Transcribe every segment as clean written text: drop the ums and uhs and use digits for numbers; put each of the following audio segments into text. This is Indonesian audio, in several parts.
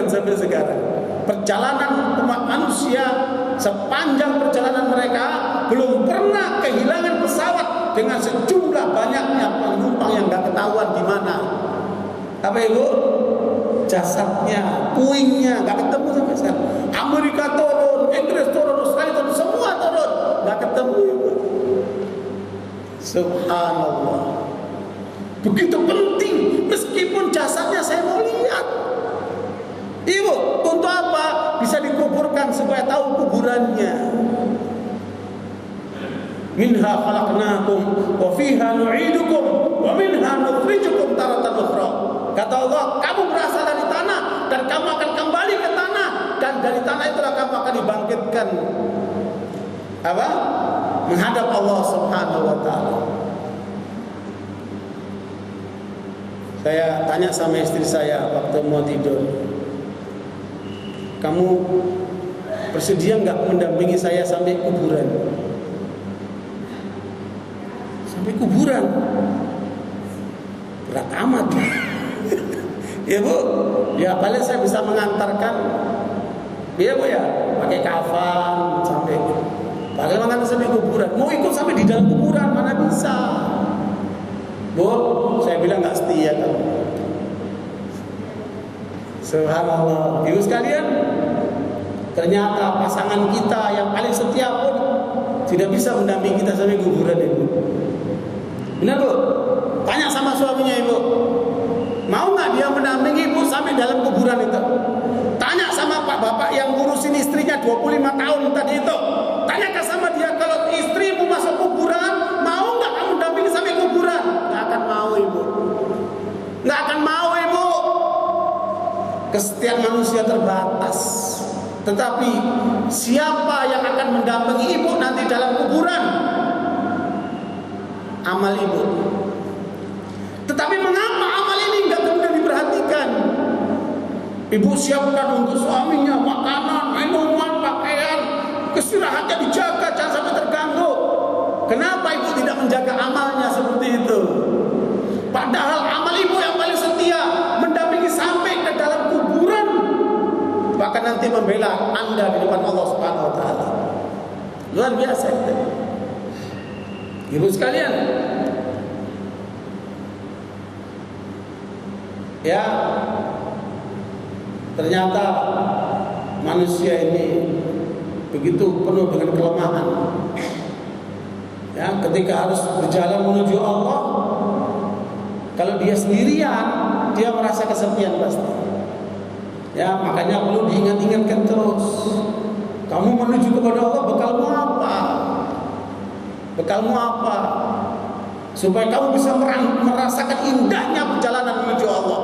sampai sekarang. Perjalanan umat manusia sepanjang perjalanan mereka belum pernah kehilangan pesawat dengan sejumlah banyaknya penumpang yang nggak ketahuan di mana. Apa ibu? Jasadnya, puingnya nggak ketemu sampai sekarang. Amerika turun, Inggris turun, Australia turun, semua turun, nggak ketemu ibu. Subhanallah. Begitu penting, meskipun jasadnya saya mau lihat. Ibu, untuk apa? Bisa dikuburkan supaya tahu kuburannya. Minha khalaqnakum wa fiha nu'idukum wa minha nukhrijukum taratan ukhra. Kata Allah, kamu berasal dari tanah dan kamu akan kembali ke tanah, dan dari tanah itulah kamu akan dibangkitkan apa? Menghadap Allah Subhanahu wa taala. Saya tanya sama istri saya waktu mau tidur, kamu bersedia nggak mendampingi saya sampai kuburan? Sampai kuburan? Berat amat. Ya bu, ya paling saya bisa mengantarkan. Ya bu ya, pakai kafan sampai. Paling mengantar sampai kuburan. Mau ikut sampai di dalam kuburan mana bisa? Bu, saya bilang nggak setia kamu. Subhanallah. Ibu sekalian, ternyata pasangan kita yang paling setia pun tidak bisa mendampingi kita sampai kuburan ibu. Benar bu? Tanya sama suaminya ibu, mau nggak dia mendampingi ibu sampai dalam kuburan itu? Tanya sama pak bapak yang ngurusin istrinya 25 tahun tadi itu. Tanyakan sama dia, kalau istrimu masuk kuburan, mau nggak kamu dampingi sampai kuburan? Nggak akan mau ibu. Nggak akan mau ibu. Kesetiaan manusia terbatas. Tetapi siapa yang akan mendampingi ibu nanti dalam kuburan? Amal ibu. Tetapi mengapa amal ini nggak kemudian diperhatikan? Ibu siapkan untuk suaminya makanan, minuman, pakaian, istirahatnya dijaga, jangan sampai terganggu. Kenapa ibu tidak menjaga amalnya seperti itu? Padahal amal ibu yang paling setia mendampingi sampai ke dalam kuburan, bahkan nanti membela anda di depan Allah Subhanahu Wa Taala. Luar biasa itu. Ibu sekalian, ya ternyata manusia ini begitu penuh dengan kelemahan. Ya, ketika harus berjalan menuju Allah, kalau dia sendirian, dia merasa kesepian pasti. Ya, makanya perlu diingat-ingatkan terus. Kamu menuju kepada Allah, bekalmu apa? Bekalmu apa? Supaya kamu bisa merasakan indahnya perjalanan menuju Allah.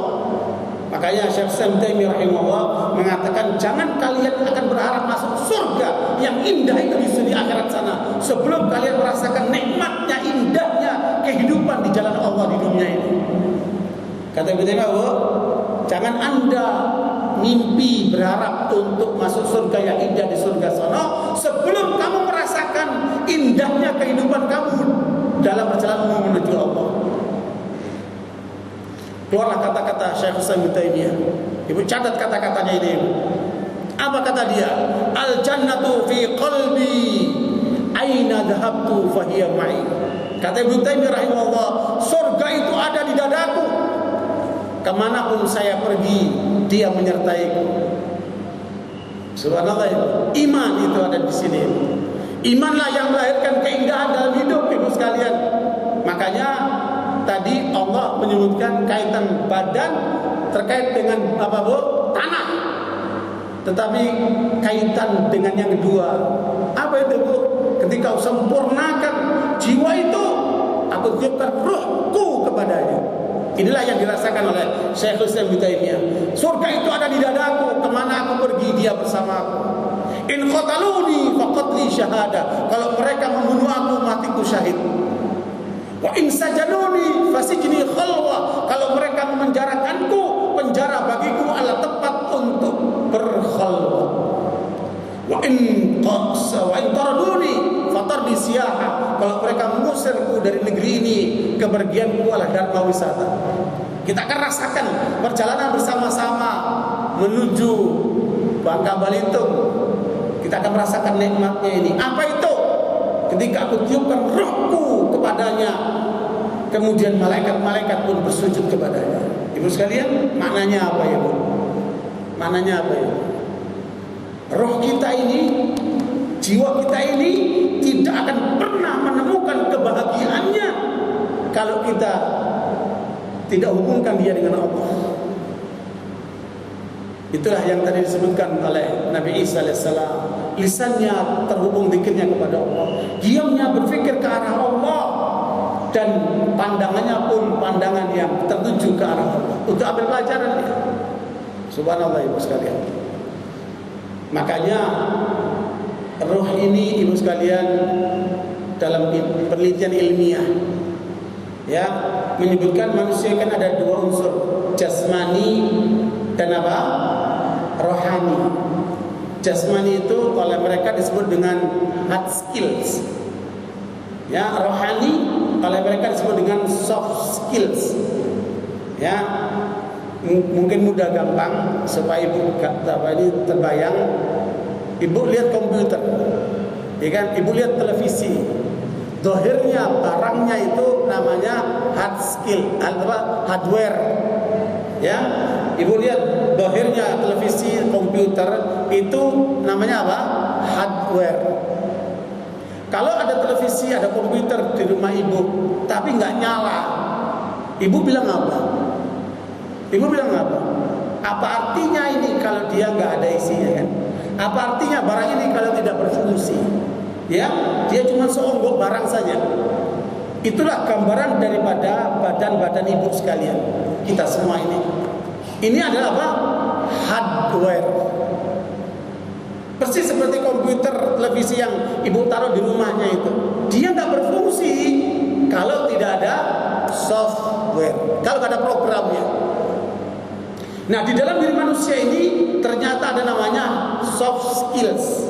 Makanya Syekh Ibnu Taimiyah rahimahullah mengatakan, jangan kalian akan berharap masuk surga yang indah itu di akhirat sana sebelum kalian merasakan nikmatnya, indahnya kehidupan di jalan Allah di dunia ini. Kata Ibnu Taimiyah, jangan anda mimpi berharap untuk masuk surga yang indah di surga sana sebelum kamu merasakan indahnya kehidupan kamu dalam perjalanan menuju Allah. Keluarlah kata-kata Syekh Ibnu Taimiyah. Ibu catat kata-katanya ini. Apa kata dia? Al jannatu fi qalbi, aina dhahabtu fahiya ma'i. Kata Ibnu Taimiyah rahimahullah, surga itu ada di dadaku. Kemanapun saya pergi, dia menyertaiku. Subhanallah. Iman itu ada di sini. Imanlah yang melahirkan keindahan dalam hidup ibu sekalian. Makanya tadi Allah menyebutkan kaitan badan terkait dengan apa bu? Tanah. Tetapi kaitan dengan yang kedua, apa itu bu? Ketika sempurnakan jiwa itu, aku tiupkan ruhku kepadanya. Inilah yang dirasakan oleh Syekh Ibnu Taimiyah. Surga itu ada di dadaku, kemana aku pergi dia bersamaku. In qataluni faqatli syahada. Kalau mereka membunuh aku, matiku syahid. Wa in sajanuni fasijni khalwa. Kalau mereka memenjarakanku, penjara bagiku adalah tempat untuk berkhalwat. Wa in taraduni fatardi siyaha. Kalau mereka mengusirku dari negeri ini, kepergianku adalah dharma wisata. Kita akan rasakan perjalanan bersama-sama menuju Bangka Belitung, kita akan merasakan nikmatnya ini. Apa itu? Ketika aku tiupkan rohku kepadanya, kemudian malaikat-malaikat pun bersujud kepadanya. Ibu sekalian, maknanya apa ya Bu? Maknanya apa ya? Roh kita ini, jiwa kita ini tidak akan pernah menemukan kebahagiaannya kalau kita tidak hubungkan dia dengan Allah. Itulah yang tadi disebutkan oleh Nabi Isa alaihissalam. Lisannya terhubung zikirnya kepada Allah, diamnya berfikir ke arah Allah, dan pandangannya pun pandangan yang tertuju ke arah Allah untuk ambil pelajaran dia. Subhanallah ibu sekalian. Makanya roh ini ibu sekalian dalam penelitian ilmiah ya menyebutkan manusia kan ada dua unsur, jasmani dan apa? Rohani. Jasmani itu oleh mereka disebut dengan hard skills. Ya, rohani oleh mereka disebut dengan soft skills. Ya, mungkin mudah gampang supaya ibu ini terbayang. Ibu lihat komputer, ya kan? Ibu lihat televisi. Dohirnya barangnya itu namanya hard skill, apa? Hardware. Ya, ibu lihat dohirnya televisi, komputer itu namanya apa? Hardware. Kalau ada televisi, ada komputer di rumah ibu, tapi nggak nyala, ibu bilang apa? Ibu bilang apa? Apa artinya ini kalau dia nggak ada isinya kan? Apa artinya barang ini kalau tidak berfungsi? Ya, dia cuma seonggok barang saja. Itulah gambaran daripada badan-badan ibu sekalian, kita semua ini. Ini adalah apa? Hardware. Persis seperti komputer, televisi yang ibu taruh di rumahnya itu. Dia nggak berfungsi kalau tidak ada software, kalau tidak ada programnya. Nah, di dalam diri manusia ini ternyata ada namanya soft skills.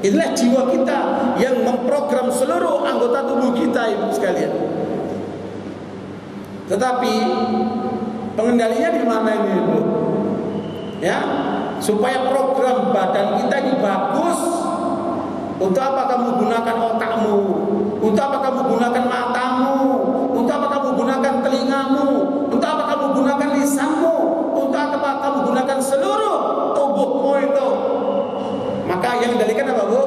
Inilah jiwa kita yang memprogram seluruh anggota tubuh kita ibu sekalian. Tetapi pengendalinya di mana ini ibu? Ya, supaya program badan kita ini bagus. Untuk apa kamu gunakan otakmu? Untuk apa kamu gunakan matamu? Untuk apa kamu gunakan telingamu? Untuk apa kamu gunakan lisanmu? Untuk apa kamu gunakan seluruh tubuhmu itu? Maka yang dikendalikan apa bu?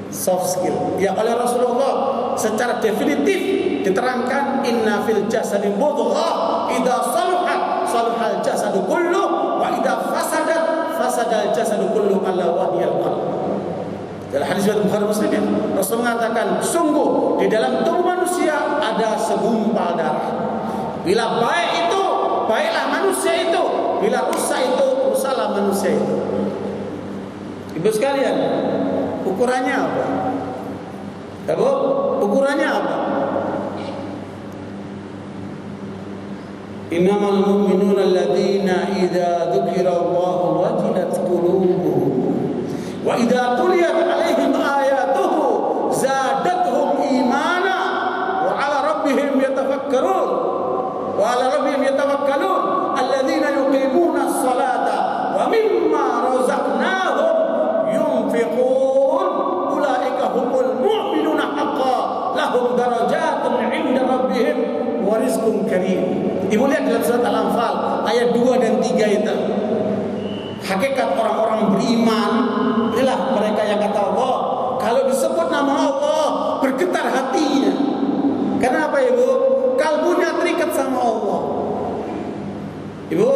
Soft skill. Ya oleh Rasulullah secara definitif diterangkan inna fil jasadi mudghah idza saluhat saluhal jasadu kullu wa idza fasadat fasadal jasadu kullu ala wahyal qalb. Dalam hadis riwayat Bukhari Muslim ya, Rasul mengatakan sungguh di dalam tubuh manusia ada segumpal darah. Bila baik itu baiklah manusia itu, bila rusak itu rusaklah manusia itu. Ibu sekalian, ukurannya apa? Ibu, ukurannya apa? Innamal mu'minuna alladzina idza dzukirallahu wajilat qulubuhum wa idza tuliyat 'alaihim ayatuhu zadatuhum imana wa 'ala rabbihim yatafakkarun wa 'ala rabbihim yatawakkalun alladzina yuqimuna as-salata wa mimma razaqnahum yunfiqun ulaika humul mu'minuna haqqan lahum darajatun 'inda rabbihim wa rizqun karim. Ibu lihat dalam surat Al-Anfal ayat 2 dan 3 itu. Hakikat orang-orang beriman adalah mereka yang kata Allah, kalau disebut nama Allah bergetar hatinya. Kenapa ibu? Kalbunya terikat sama Allah. Ibu,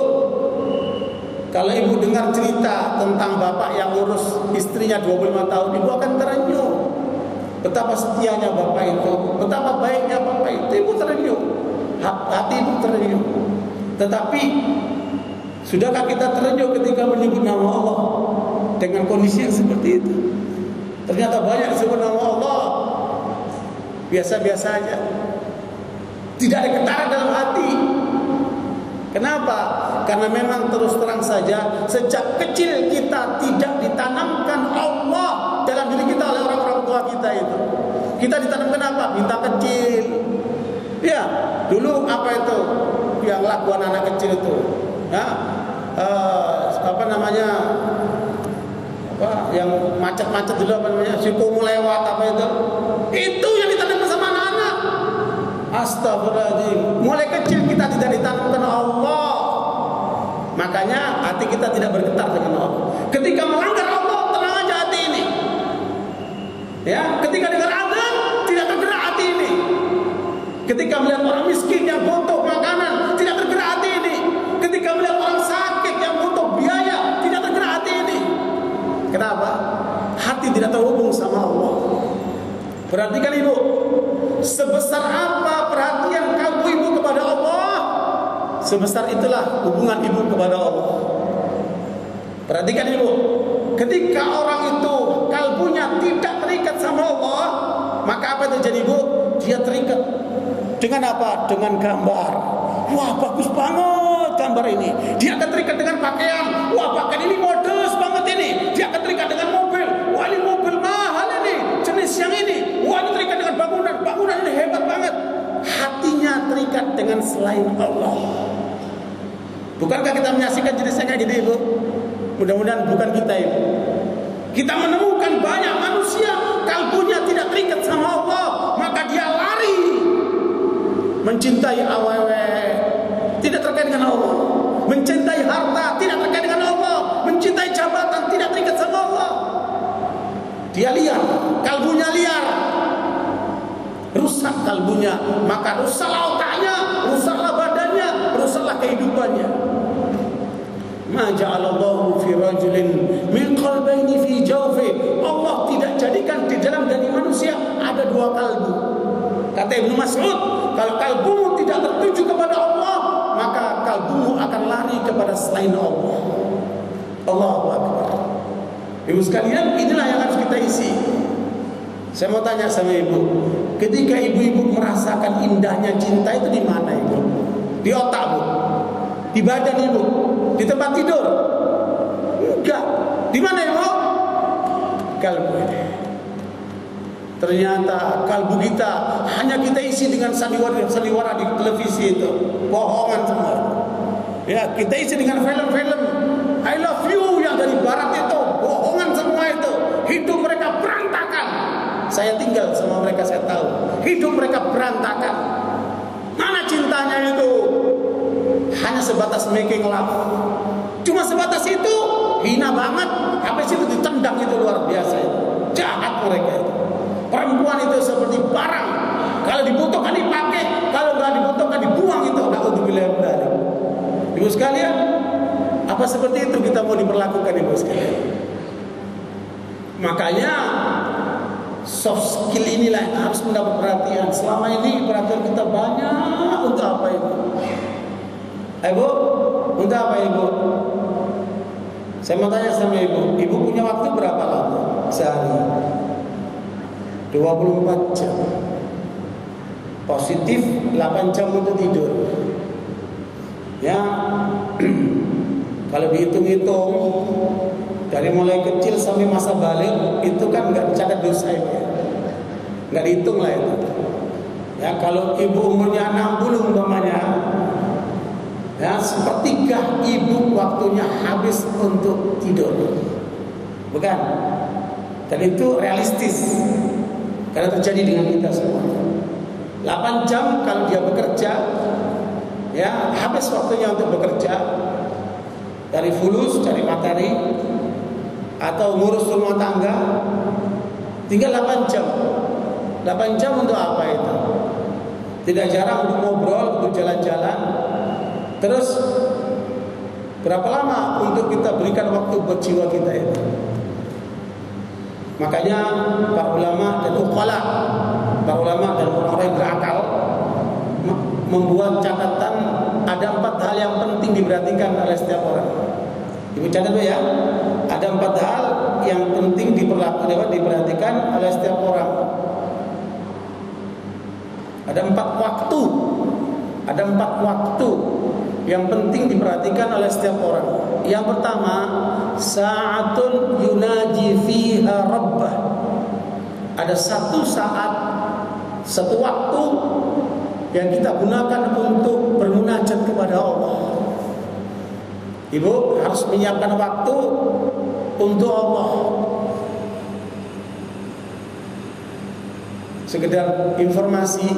kalau ibu dengar cerita tentang bapak yang urus istrinya 25 tahun, ibu akan terenyuh. Betapa setianya bapak itu, betapa baiknya bapak itu, ibu terenyuh. Hati ibu terenyuh. Tetapi sudahkah kita terenyuh ketika menyebut nama Allah dengan kondisi yang seperti itu? Ternyata banyak disebut nama Allah biasa-biasa aja, tidak ada getaran dalam hati. Kenapa? Karena memang terus terang saja sejak kecil kita tidak ditanamkan Allah dalam diri kita oleh orang-orang tua kita itu. Kita ditanamkan apa? Minta kecil. Ya, dulu apa itu yang lakukan anak kecil itu? Ya, apa namanya, apa yang macet-macet dulu, apa namanya, si Kumu lewat apa itu yang ditanamkan sama anak-anak. Astagfirullahaladzim. Mulai kecil kita tidak ditanamkan Allah, makanya hati kita tidak bergetar dengan Allah. Ketika melanggar Allah, tenang aja hati ini. Ya, ketika dengar azan tidak tergerak hati ini. Ketika melihat orang miskin yang butuh makanan tidak tergerak hati ini. Ketika melihat orang sakit yang butuh biaya tidak tergerak hati ini. Kenapa? Hati tidak terhubung sama Allah. Perhatikan ibu, sebesar apa perhatian kalbu ibu kepada Allah, sebesar itulah hubungan ibu kepada Allah. Perhatikan ibu, ketika orang itu kalbunya tidak terikat sama Allah, maka apa yang terjadi ibu? Dia terikat dengan apa? Dengan gambar. Wah, bagus banget gambar ini. Dia akan terikat dengan pakaian. Wah, pakaian ini modus banget ini. Dia akan terikat dengan mobil. Wah, ini mobil mahal ini, jenis yang ini. Wah, ini terikat dengan bangunan. Bangunan ini hebat banget. Hatinya terikat dengan selain Allah. Bukankah kita menyaksikan jenisnya kayak gitu ibu? Mudah-mudahan bukan kita ibu. Kita menemukan banyak manusia kalbunya tidak terikat sama Allah, maka dia lari mencintai awewe, tidak terkait dengan Allah. Mencintai harta, tidak terkait dengan Allah. Mencintai jabatan, tidak terikat sama Allah. Dia liar, kalbunya liar. Rusak kalbunya, maka rusaklah otaknya, rusaklah badannya, rusaklah kehidupannya. Ma ja'alallahu fi rajulin min qalbayni fi jawfi. Allah tidak jadikan di dalam diri manusia ada dua kalbu. Kata Ibnu Mas'ud, kalau kalbumu tidak tertuju kepada Allah, maka kalbumu akan lari kepada selain Allah. Allahu Akbar. Ibu sekalian, inilah yang harus kita isi. Saya mau tanya sama ibu, ketika ibu-ibu merasakan indahnya cinta itu di mana ibu? Di otak bu? Di badan ibu? Di tempat tidur? Enggak. Di mana ibu? Kalbu ini. Ternyata kalbu kita hanya kita isi dengan sandiwara di televisi itu, bohongan semua. Ya, kita isi dengan film-film I love you yang dari barat itu, bohongan semua itu. Hidup mereka berantakan. Saya tinggal sama mereka, saya tahu hidup mereka berantakan. Mana cintanya itu? Hanya sebatas making love. Cuma sebatas itu, hina banget. Habis itu ditendang, itu luar biasa itu. Jahat mereka itu. Perempuan itu seperti barang. Kalau dibutuhkan dipakai, kalau nggak dibutuhkan dibuang itu. Na'udzubillah min dzalik. Ibu sekalian, apa seperti itu kita mau diperlakukan ibu sekalian? Makanya soft skill inilah yang harus mendapat perhatian. Selama ini perhatian kita banyak untuk apa ibu? Ibu, untuk apa ibu? Saya mau tanya sama ibu, ibu punya waktu berapa lama sehari? 24 jam. Positif 8 jam untuk tidur. Ya, kalau dihitung-hitung dari mulai kecil sampai masa balik itu kan nggak dicatat dosa ya, nggak dihitung lah itu. Ya, kalau ibu umurnya 60 umpamanya, ya sepertiga ibu waktunya habis untuk tidur, bukan? Dan itu realistis karena terjadi dengan kita semua. 8 jam kalau dia bekerja, ya habis waktunya untuk bekerja, dari fulus, cari materi, atau ngurus rumah tangga, tinggal 8 jam. 8 jam untuk apa itu? Tidak jarang untuk ngobrol, untuk jalan-jalan. Terus berapa lama untuk kita berikan waktu buat jiwa kita itu? Makanya para ulama dan uqala, para ulama dan orang-orang yang berakal membuat catatan, ada 4 hal yang penting diperhatikan oleh setiap orang. Ibu catat ya, ada 4 hal yang penting diperhatikan oleh setiap orang. Ada 4 waktu, ada 4 waktu yang penting diperhatikan oleh setiap orang. Yang pertama, sa'atun yunaji fiha rabbah. Ada satu saat, satu waktu yang kita gunakan untuk bermunajat kepada Allah. Ibu harus menyiapkan waktu untuk Allah. Sekedar informasi,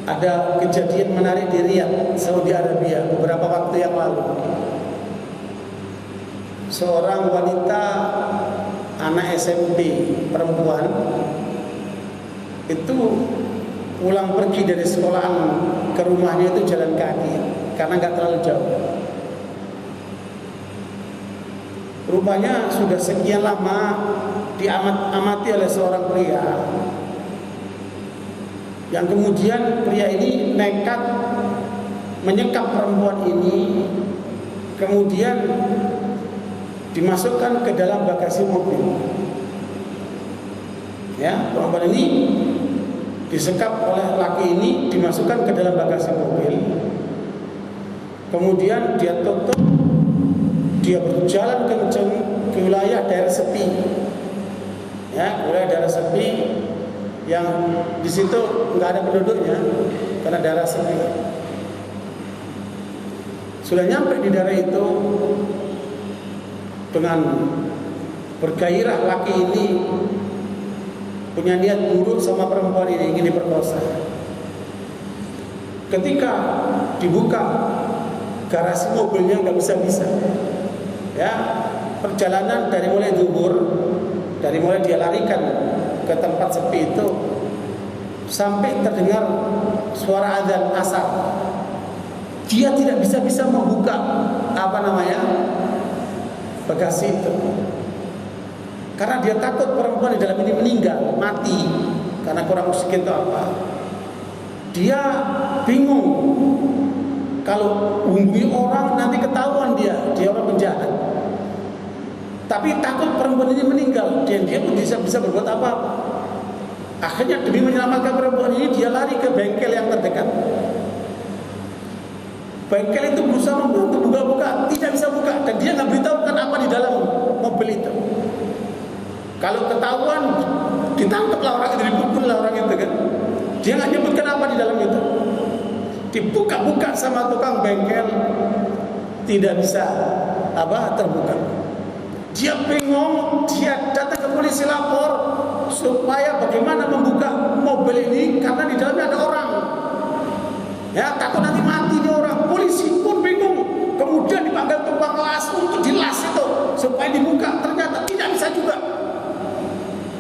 ada kejadian menarik di Riyadh, Saudi Arabia beberapa waktu yang lalu. Seorang wanita anak SMP perempuan itu pulang pergi dari sekolahan ke rumahnya itu jalan kaki karena nggak terlalu jauh. Rupanya sudah sekian lama diamati oleh seorang pria, yang kemudian pria ini nekat menyekap perempuan ini, kemudian dimasukkan ke dalam bagasi mobil. Ya, perempuan ini disekap oleh laki ini, dimasukkan ke dalam bagasi mobil. Kemudian dia tutup, dia berjalan kencang ke wilayah daerah sepi. Ya, wilayah daerah sepi yang di situ nggak ada penduduknya karena daerah sepi. Sudah nyampe di daerah itu, dengan bergairah laki ini punya niat buruk sama perempuan ini, ingin diperkosa. Ketika dibuka garasi mobilnya nggak bisa. Ya, perjalanan dari mulai zuhur, dari mulai dia larikan ke tempat sepi itu sampai terdengar suara azan asar. Dia tidak bisa membuka bagasi itu, karena dia takut perempuan di dalam ini meninggal, mati karena kurang oksigen atau apa. Dia bingung, kalau hubungi orang nanti ketahuan dia orang penjahat. Tapi takut perempuan ini meninggal, dan dia pun bisa berbuat apa-apa. Akhirnya demi menyelamatkan perempuan ini, dia lari ke bengkel yang terdekat. Bengkel itu berusaha membantu buka, tidak bisa buka, dan dia nggak beritahukan apa di dalam mobil itu. Kalau ketahuan, ditangkaplah orang itu, dipukul orang itu kan. Dia nggak nyebutkan apa di dalam itu. Dibuka-buka sama tukang bengkel, tidak bisa terbuka. Dia bingung, dia datang ke polisi lapor supaya bagaimana membuka mobil ini karena di dalamnya ada orang. Ya, takut nanti mati nih orang. Polisi pun bingung. Kemudian dipanggil tukang las untuk dilas itu supaya dibuka. Ternyata tidak bisa juga.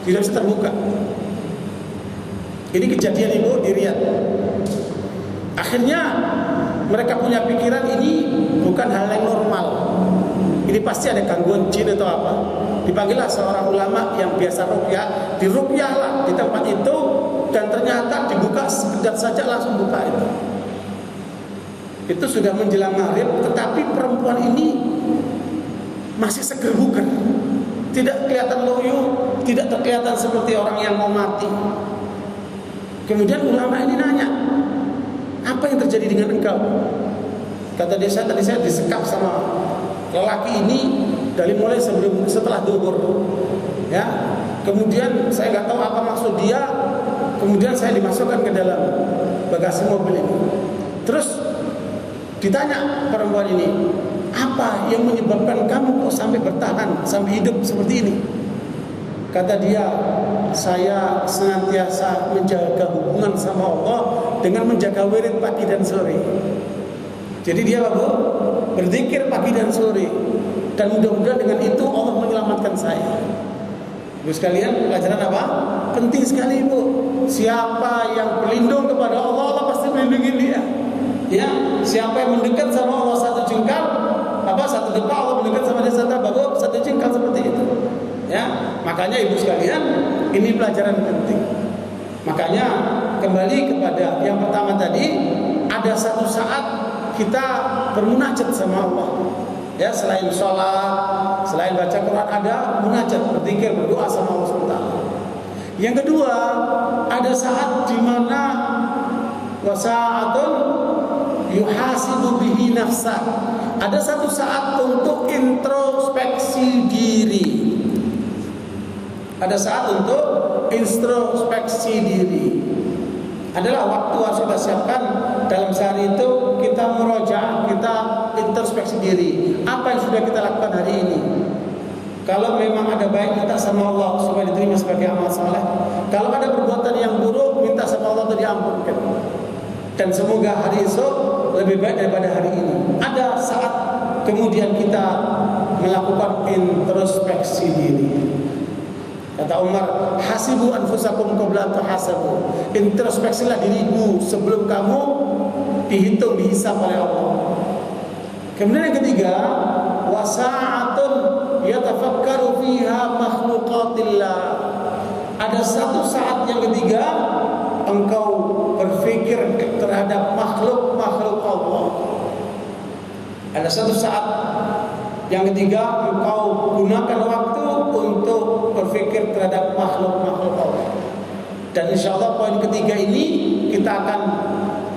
Tidak bisa terbuka. Ini kejadian ibu di Riyadh. Akhirnya mereka punya pikiran ini bukan hal yang normal. Ini pasti ada gangguan jin atau apa. Dipanggillah seorang ulama yang biasa ruqyah, diruqyahlah di tempat itu, dan ternyata dibuka sekedar saja langsung buka itu. Itu sudah menjelang maghrib, tetapi perempuan ini masih seger bugar, tidak kelihatan loyo, tidak terkelihatan seperti orang yang mau mati. Kemudian ulama ini nanya, apa yang terjadi dengan engkau? Kata dia, tadi saya disekap sama lelaki ini dari mulai setelah duhur. Ya, kemudian saya nggak tahu apa maksud dia. Kemudian saya dimasukkan ke dalam bagasi mobil ini. Terus ditanya perempuan ini, apa yang menyebabkan kamu kok sampai bertahan, sampai hidup seperti ini? Kata dia, saya senantiasa menjaga hubungan sama Allah dengan menjaga wirid pagi dan sore. Jadi dia berzikir pagi dan sore, dan mudah-mudahan dengan itu Allah menyelamatkan saya. Ibu sekalian, pelajaran apa? Penting sekali ibu. Siapa yang berlindung kepada Allah, Allah pasti melindungi dia. Ya, siapa yang mendekat sama Allah satu jengkal, satu depa, Allah mendekat sama dia satu jengkal, seperti itu. Ya, makanya ibu sekalian, ini pelajaran penting. Makanya kembali kepada yang pertama tadi, ada satu saat kita bermunajat sama Allah. Ya, selain sholat, selain baca Quran, ada munajat, berzikir, berdoa sama Allah SWT. Yang kedua, ada saat di mana wasa'atun yuhasibu bihi nafsah. Ada satu saat untuk introspeksi diri. Ada saat untuk introspeksi diri. Adalah waktu yang sudah siapkan dalam sehari itu kita murojaah, kita introspeksi diri. Apa yang sudah kita lakukan hari ini? Kalau memang ada baik, minta sama Allah supaya diterima sebagai amal saleh. Kalau ada perbuatan yang buruk, minta sama Allah untuk diampunkan. Dan semoga hari esok lebih baik daripada hari ini. Ada saat kemudian kita melakukan introspeksi diri. Kata Umar, hasibu anfusakum qabla an tuhasabu. Introspeksilah dirimu sebelum kamu dihitung, dihisab oleh Allah. Kemudian yang ketiga, wasa'atun yatafakkaru fiha makhluqatillah. Ada satu saat yang ketiga engkau berfikir terhadap makhluk-makhluk Allah. Ada satu saat yang ketiga engkau gunakan waktu untuk berfikir terhadap makhluk-makhluk Allah. Dan insyaallah poin ketiga ini kita akan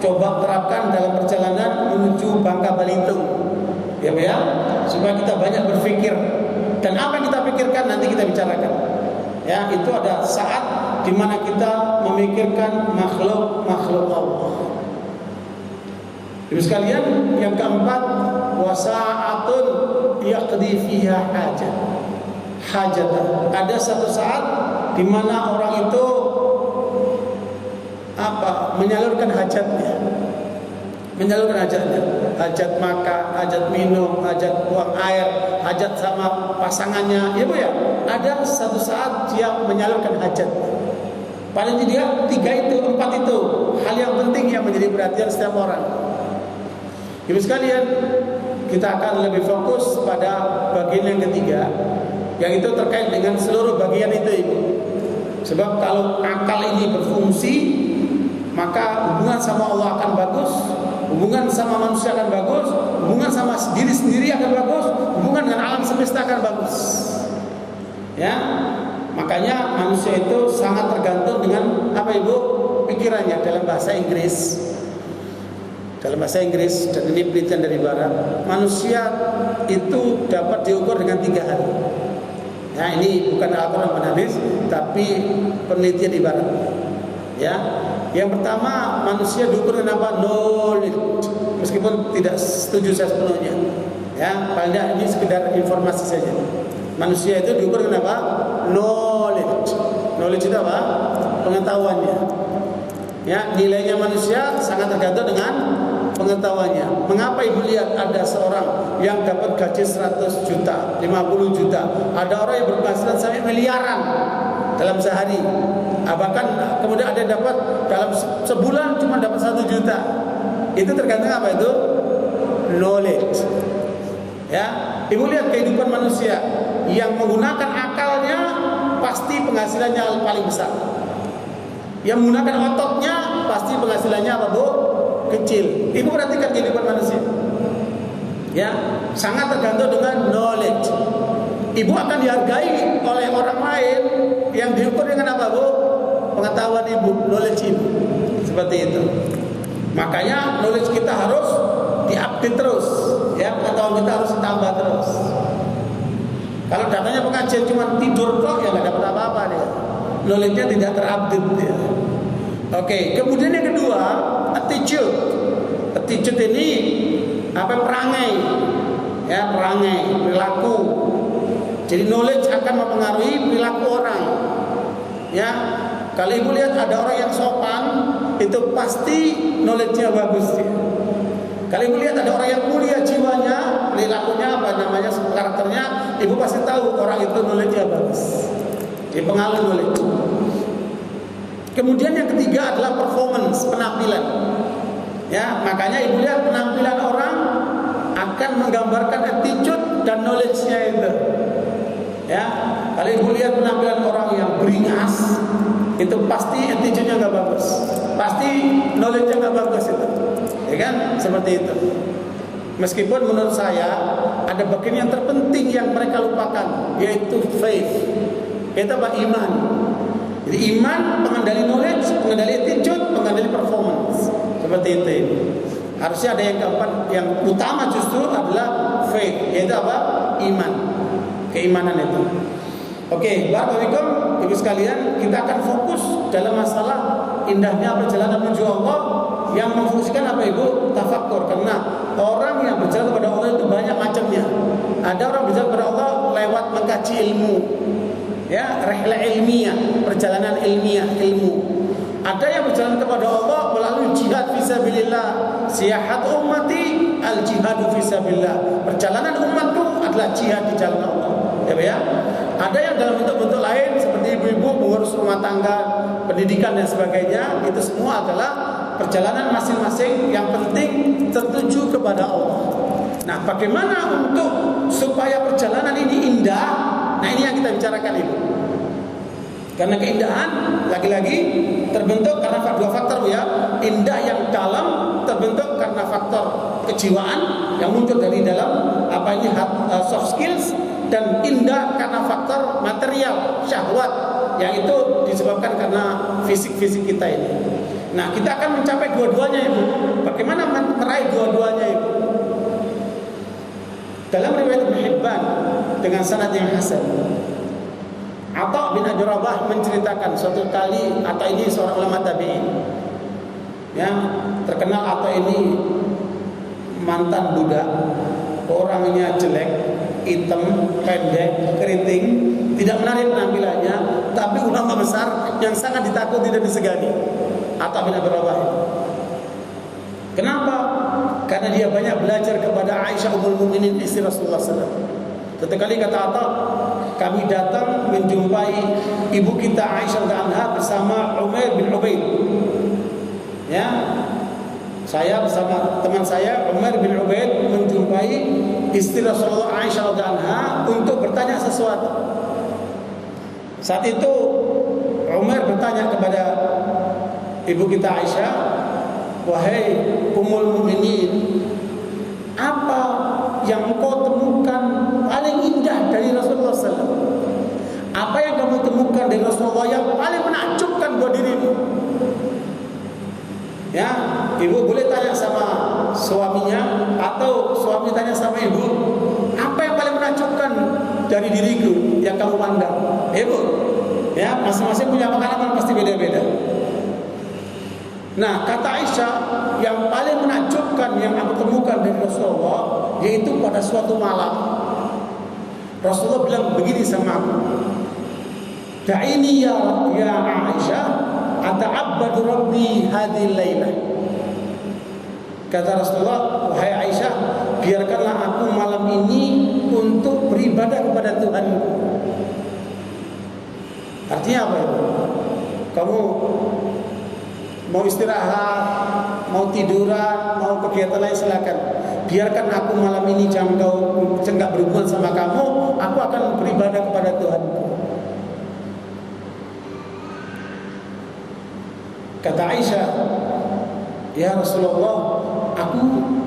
coba terapkan dalam perjalanan menuju Bangka Belitung. Ya, supaya kita banyak berpikir, dan apa yang kita pikirkan nanti kita bicarakan. Ya, itu ada saat di mana kita memikirkan makhluk-makhluk Allah. Ibu sekalian, yang keempat, wasa'atun yaqdi fiha hajat. Ada satu saat di mana orang itu menyalurkan hajatnya. Hajat makan, hajat minum, hajat buang air, hajat sama pasangannya, ya Bu ya. Ada satu saat dia menyalurkan hajat. Paling tidak 3 itu, 4 itu hal yang penting yang menjadi perhatian setiap orang. Ibu sekalian, kita akan lebih fokus pada bagian yang ketiga, yang itu terkait dengan seluruh bagian itu, Ibu. Sebab kalau akal ini berfungsi, maka hubungan sama Allah akan bagus, hubungan sama manusia akan bagus, hubungan sama diri sendiri akan bagus, hubungan dengan alam semesta akan bagus. Ya, makanya manusia itu sangat tergantung dengan apa Ibu? Pikirannya. Dalam bahasa Inggris, dan ini penelitian dari Barat, manusia itu dapat diukur dengan 3 hal. Nah, ini bukan Al-Quran dan hadis, tapi penelitian di Barat. Ya, yang pertama, manusia diukur dengan apa? Knowledge. Meskipun tidak setuju saya sepenuhnya. Ya, paling tidak ini sekedar informasi saja. Manusia itu diukur dengan apa? Knowledge. Knowledge itu apa? Pengetahuannya. Ya, nilainya manusia sangat tergantung dengan pengetahuannya. Mengapa Ibu lihat ada seorang yang dapat gaji 100 juta, 50 juta, ada orang yang berpenghasilan sampai miliaran dalam sehari. Bahkan kemudian ada yang dapat dalam sebulan cuma dapat 1 juta. Itu tergantung apa itu? Knowledge. Ya, Ibu lihat kehidupan manusia yang menggunakan akalnya pasti penghasilannya paling besar. Yang menggunakan ototnya pasti penghasilannya apa Bu? Kecil. Ibu perhatikan kehidupan manusia. Ya, sangat tergantung dengan knowledge. Ibu akan dihargai oleh orang lain yang diukur dengan apa Bu? Pengetahuan Ibu, knowledge Ibu. Seperti itu. Makanya knowledge kita harus diupdate terus. Ya, pengetahuan kita harus ditambah terus. Kalau datanya pengajian cuma tidur kok, ya nggak dapat apa-apa dia. Knowledge-nya tidak terupdate dia. Oke, kemudian yang kedua, attitude. Attitude ini apa? Perangai. Ya, perangai, perilaku. Jadi knowledge akan mempengaruhi perilaku orang. Ya, kalau Ibu lihat ada orang yang sopan, itu pasti knowledge-nya bagus dia. Kalau Ibu lihat ada orang yang mulia jiwanya, perilakunya apa namanya, karakternya, Ibu pasti tahu orang itu knowledge-nya bagus. Jadi pengaruh knowledge. Kemudian yang ketiga adalah performance, penampilan. Ya, makanya Ibu lihat penampilan orang akan menggambarkan attitude dan knowledge-nya itu. Ya, kalau Ibu lihat penampilan orang yang beringas, itu pasti attitude-nya nggak bagus, pasti knowledge-nya nggak bagus itu. Ya kan, seperti itu. Meskipun menurut saya ada bagian yang terpenting yang mereka lupakan, yaitu faith. Itu apa? Iman. Jadi iman, pengendali knowledge, pengendali attitude, pengendali performance. Seperti itu. Harusnya ada yang keempat, yang utama justru adalah faith, yaitu apa? Iman. Keimanan itu. Oke, barakallahu Ibu sekalian, kita akan fokus dalam masalah indahnya perjalanan menuju Allah yang memfungsikan apa ibu? Tafakkur. Karena orang yang berjalan kepada Allah itu banyak macamnya. Ada orang berjalan kepada Allah lewat mengkaji ilmu, ya, rihla ilmiah, perjalanan ilmiah, ilmu. Ada yang berjalan kepada Allah melalui jihad fisabilillah. Siyahat ummati al jihadu fisabilillah. Perjalanan umatku adalah jihad di jalan Allah. Ya. Ada yang dalam bentuk-bentuk lain seperti ibu-ibu mengurus rumah tangga, pendidikan dan sebagainya. Itu semua adalah perjalanan masing-masing yang penting tertuju kepada Allah. Nah, bagaimana untuk supaya perjalanan ini indah? Nah, ini yang kita bicarakan ini. Karena keindahan lagi-lagi terbentuk karena dua faktor ya. Indah yang dalam terbentuk karena faktor kejiwaan yang muncul dari dalam soft skills, dan indah karena faktor material syahwat yang itu disebabkan karena fisik-fisik kita ini. Nah, kita akan mencapai dua-duanya ibu. Bagaimana meraih dua-duanya ibu? Dalam riwayat Ibnu Hibban dengan sanad yang hasan, Atha bin Abi Rabah menceritakan suatu kali, Atha ini seorang ulama tabi'in. Ya, terkenal Atha ini mantan budak, orangnya jelek, hitam, pendek, keriting, tidak menarik penampilannya, tapi ulama besar yang sangat ditakuti dan disegani. Atha bin Abi Rabah. Kenapa? Karena dia banyak belajar kepada Aisyah ummul mukminin istri Rasulullah SAW. Satu kali kata Atha, kami datang menjumpai ibu kita Aisyah radhiyallahu bersama Umair bin Ubaid. Ya, saya bersama teman saya Umair bin Ubaid menjumpai istri Rasulullah Aisyah radhiyallahu untuk bertanya sesuatu. Saat itu Umair bertanya kepada ibu kita Aisyah, wahai ummul mukminin, apa yang engkau temukan paling indah dari Rasulullah SAW? Apa yang kamu temukan dari Rasulullah yang paling menakjubkan buat dirimu? Ya, ibu boleh tanya sama suaminya atau suami tanya sama ibu, apa yang paling menakjubkan dari diriku yang kamu pandang? Ibu, ya, masing-masing punya pengalaman pasti beda-beda. Nah, kata Aisyah, yang paling menakjubkan yang aku temukan dari Rasulullah yaitu pada suatu malam Rasulullah bilang begini sama aku, da'ini ya Aisyah ata'abbadu rabbi hadhil lailah. Kata Rasulullah, wahai Aisyah, biarkanlah aku malam ini untuk beribadah kepada Tuhanku. Artinya apa itu? Kamu mau istirahat, mau tiduran, mau kegiatan lain silakan. Biarkan aku malam ini jam kau enggak berhubungan sama kamu, aku akan beribadah kepada Tuhan. Kata Aisyah, ya Rasulullah, aku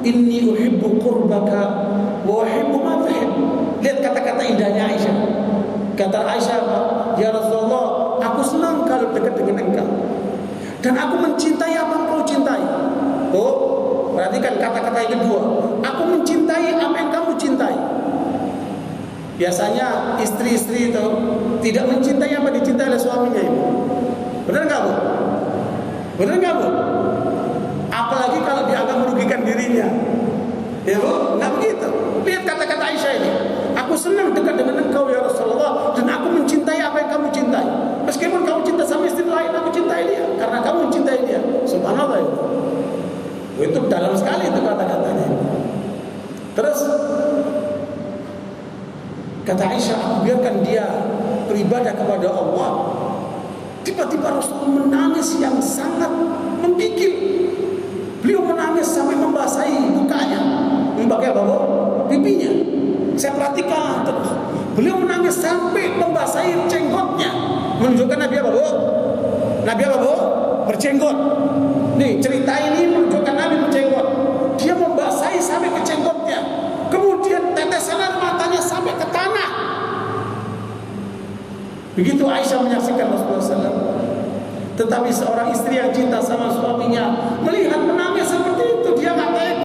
inni uhibbu qurbaka wa uhibbu ma tuhib. Lihat kata-kata indahnya Aisyah. Kata Aisyah, ya Rasulullah, aku senang kalau dekat dengan engkau. Dan aku mencintai apa yang kau cintai. Oh, perhatikan kata-kata yang kedua. Aku mencintai apa yang kamu cintai. Biasanya istri-istri itu tidak mencintai apa dicintai oleh suaminya ibu. Benar nggak bu? Benar nggak bu? Apalagi kalau dia agak merugikan dirinya. Ya bu, nggak begitu. Lihat kata-kata Aisyah ini. Aku senang dekat dengan engkau ya Rasulullah, dan aku mencintai apa yang kamu cintai. Meskipun kamu cinta sama istri lain, aku cintai dia karena kamu mencintai dia. Subhanallah itu. Itu dalam sekali itu kata-katanya. Terus kata Aisyah, aku biarkan dia beribadah kepada Allah. Tiba-tiba Rasulullah menangis yang sangat menggigil. Beliau menangis sampai membasahi mukanya, membagai apa? Pipinya. Saya perhatikan terus. Beliau menangis sampai membasahi jenggotnya, menunjukkan Nabi apa bu? Nabi apa bu? Berjenggot. Nih cerita ini menunjukkan Nabi berjenggot. Dia membasahi sampai ke jenggotnya. Kemudian tetesan air matanya sampai ke tanah. Begitu Aisyah menyaksikan Rasulullah SAW. Tetapi seorang istri yang cinta sama suaminya melihat menangis